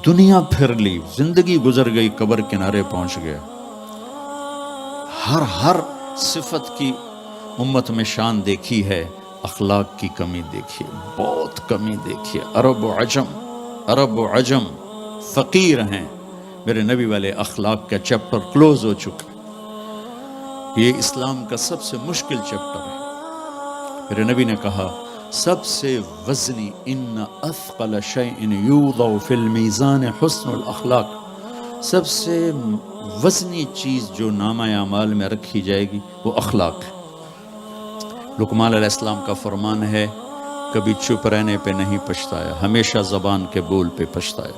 دنیا پھر لی، زندگی گزر گئی، قبر کنارے پہنچ گیا، ہر صفت کی امت میں شان دیکھی ہے، اخلاق کی کمی دیکھی ہے، بہت کمی دیکھی ہے۔ عرب و عجم فقیر ہیں، میرے نبی والے اخلاق کا چیپٹر کلوز ہو چکا ہے۔ یہ اسلام کا سب سے مشکل چیپٹر ہے۔ میرے نبی نے کہا سب سے وزنی ان اثقل شیء یوضع فی المیزان حسن الاخلاق، سب سے وزنی چیز جو نامہ اعمال میں رکھی جائے گی وہ اخلاق ہے۔ لقمان علیہ السلام کا فرمان ہے کبھی چپ رہنے پہ نہیں پچھتایا، ہمیشہ زبان کے بول پہ پچھتایا۔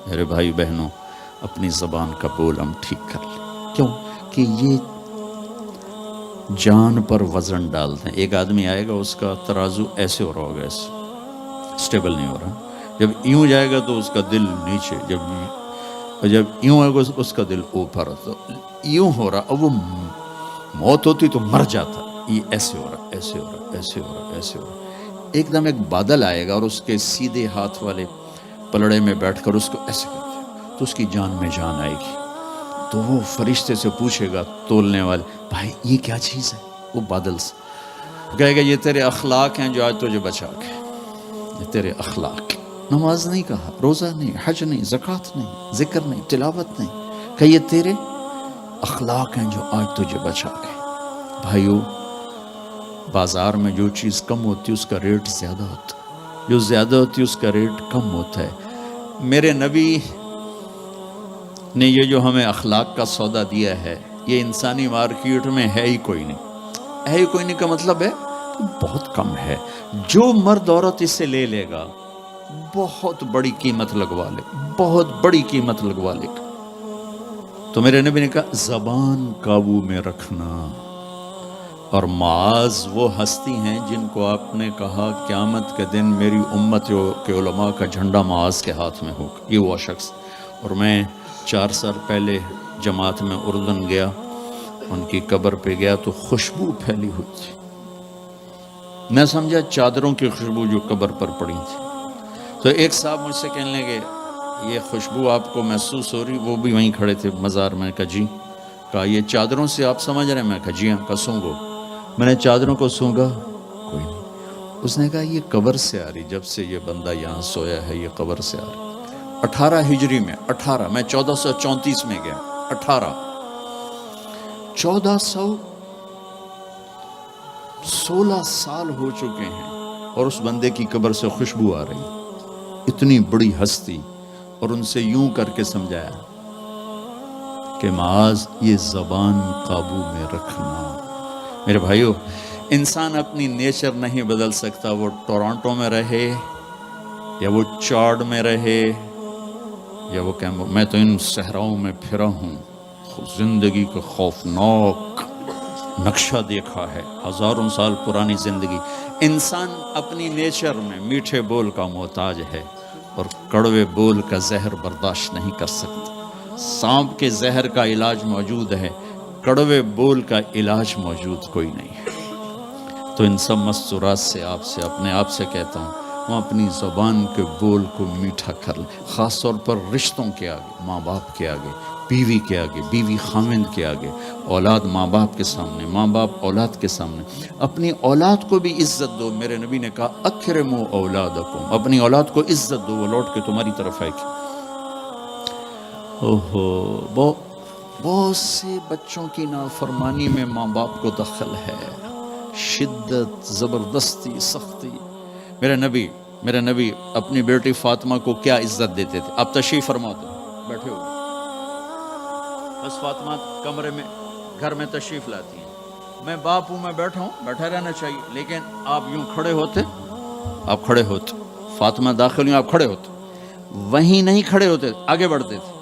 میرے بھائی بہنوں، اپنی زبان کا بول ہم ٹھیک کر لیں، کیوں کہ یہ جان پر وزن ڈالتے ہیں۔ ایک آدمی آئے گا، اس کا ترازو ایسے ہو رہا ہوگا، ایسے اسٹیبل نہیں ہو رہا، جب یوں جائے گا تو اس کا دل نیچے، جب یوں آئے گا اس کا دل اوپر، تو یوں ہو رہا، اب وہ موت ہوتی تو مر جاتا، یہ ایسے ہو رہا، ایسے ہو رہا، ایسے ہو رہا، ایسے ہو رہا۔ ایک دم ایک بادل آئے گا اور اس کے سیدھے ہاتھ والے پلڑے میں بیٹھ کر اس کو ایسے کرتے ہیں تو اس کی جان میں جان آئے گی۔ تو وہ فرشتے سے پوچھے گا تولنے والے، بھائی یہ کیا چیز ہے؟ وہ بادل سے کہے گا یہ تیرے اخلاق ہیں جو آج تجھے بچا کے، یہ تیرے اخلاق۔ نماز نہیں کہا، روزہ نہیں، حج نہیں، زکوٰۃ نہیں، ذکر نہیں، تلاوت نہیں، کہ یہ تیرے اخلاق ہیں جو آج تجھے بچا کے۔ بھائیو، بازار میں جو چیز کم ہوتی ہے اس کا ریٹ زیادہ ہوتا ہے، جو زیادہ ہوتی ہے اس کا ریٹ کم ہوتا ہے۔ میرے نبی نے یہ جو ہمیں اخلاق کا سودا دیا ہے، یہ انسانی مارکیٹ میں ہے ہی کوئی نہیں۔ ہے ہی کوئی نہیں کا مطلب ہے بہت کم ہے۔ جو مرد عورت اسے لے لے گا بہت بڑی قیمت لگوا لے، بہت بڑی قیمت لگوا لے گا۔ تو میرے نبی نے کہا زبان قابو میں رکھنا۔ اور معاذ وہ ہستی ہیں جن کو آپ نے کہا قیامت کے دن میری امت کے علماء کا جھنڈا معاذ کے ہاتھ میں ہوگا، یہ وہ شخص۔ اور میں 4 سال پہلے جماعت میں اردن گیا، ان کی قبر پہ گیا تو خوشبو پھیلی ہوئی تھی، میں سمجھا چادروں کی خوشبو جو قبر پر پڑی تھی۔ تو ایک صاحب مجھ سے کہنے لگے یہ خوشبو آپ کو محسوس ہو رہی؟ وہ بھی وہیں کھڑے تھے مزار میں۔ کہا جی۔ کہا یہ چادروں سے آپ سمجھ رہے ہیں؟ میں کہا جی ہاں۔ کہا سونگو۔ میں نے چادروں کو سونگا، کوئی نہیں۔ اس نے کہا یہ قبر سے آ رہی، جب سے یہ بندہ یہاں سویا ہے یہ قبر سے آ رہی۔ 18 ہجری میں، 18 میں 1434 میں گیا، 1416 سال ہو چکے ہیں اور اس بندے کی قبر سے خوشبو آ رہی، اتنی بڑی ہستی۔ اور ان سے یوں کر کے سمجھایا کہ معاذ یہ زبان قابو میں رکھنا۔ میرے بھائیو، انسان اپنی نیچر نہیں بدل سکتا، وہ ٹورانٹو میں رہے یا وہ چاڈ میں رہے یا وہ میں تو ان صحراؤں میں پھرا ہوں، زندگی کا خوفناک نقشہ دیکھا ہے، ہزاروں سال پرانی زندگی۔ انسان اپنی نیچر میں میٹھے بول کا محتاج ہے اور کڑوے بول کا زہر برداشت نہیں کر سکتا۔ سانپ کے زہر کا علاج موجود ہے، کڑوے بول کا علاج موجود کوئی نہیں ہے۔ تو ان سب مستورات سے اپنے آپ سے کہتا ہوں، وہ اپنی زبان کے بول کو میٹھا کر لیں، خاص طور پر رشتوں کے آگے، ماں باپ کے آگے، بیوی کے آگے، بیوی خاوند کے آگے، اولاد ماں باپ کے سامنے، ماں باپ اولاد کے سامنے۔ اپنی اولاد کو بھی عزت دو۔ میرے نبی نے کہا اکرموا اولادکم، اپنی اولاد کو عزت دو، وہ لوٹ کے تمہاری طرف آئے گی۔ بہت سے بچوں کی نافرمانی میں ماں باپ کو دخل ہے، شدت، زبردستی، سختی۔ میرے نبی اپنی بیٹی فاطمہ کو کیا عزت دیتے تھے؟ آپ تشریف فرما دو، بیٹھے ہو، بس فاطمہ کمرے میں گھر میں تشریف لاتی ہیں، میں باپ ہوں، میں بیٹھا ہوں، بیٹھا رہنا چاہیے، لیکن آپ یوں کھڑے ہوتے، آپ کھڑے ہوتے، فاطمہ داخل ہوئی، آپ کھڑے ہوتے، وہیں نہیں کھڑے ہوتے، آگے بڑھتے تھے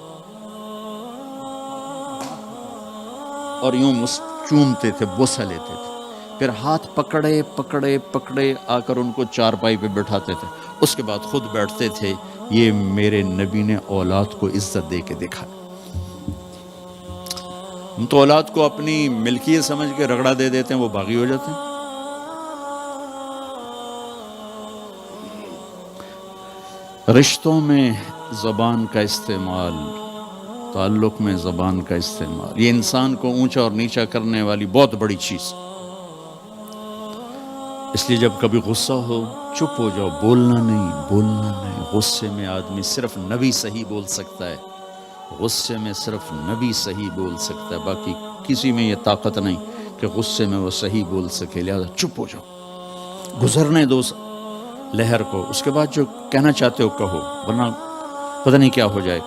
اور یوں چومتے تھے، بوسہ لیتے تھے، پھر ہاتھ پکڑے پکڑے پکڑے آ کر ان کو چارپائی پہ بٹھاتے تھے، اس کے بعد خود بیٹھتے تھے۔ یہ میرے نبی نے اولاد کو عزت دے کے دیکھا۔ ہم تو اولاد کو اپنی ملکیت سمجھ کے رگڑا دے دیتے ہیں، وہ باغی ہو جاتے ہیں۔ رشتوں میں زبان کا استعمال، تعلق میں زبان کا استعمال، یہ انسان کو اونچا اور نیچا کرنے والی بہت بڑی چیز۔ اس لیے جب کبھی غصہ ہو چپ ہو جاؤ، بولنا نہیں۔ غصے میں آدمی صرف نبی صحیح بول سکتا ہے، غصے میں صرف نبی صحیح بول سکتا ہے، باقی کسی میں یہ طاقت نہیں کہ غصے میں وہ صحیح بول سکے، لہذا چپ ہو جاؤ، گزرنے دو لہر کو، اس کے بعد جو کہنا چاہتے ہو کہو، ورنہ پتہ نہیں کیا ہو جائے۔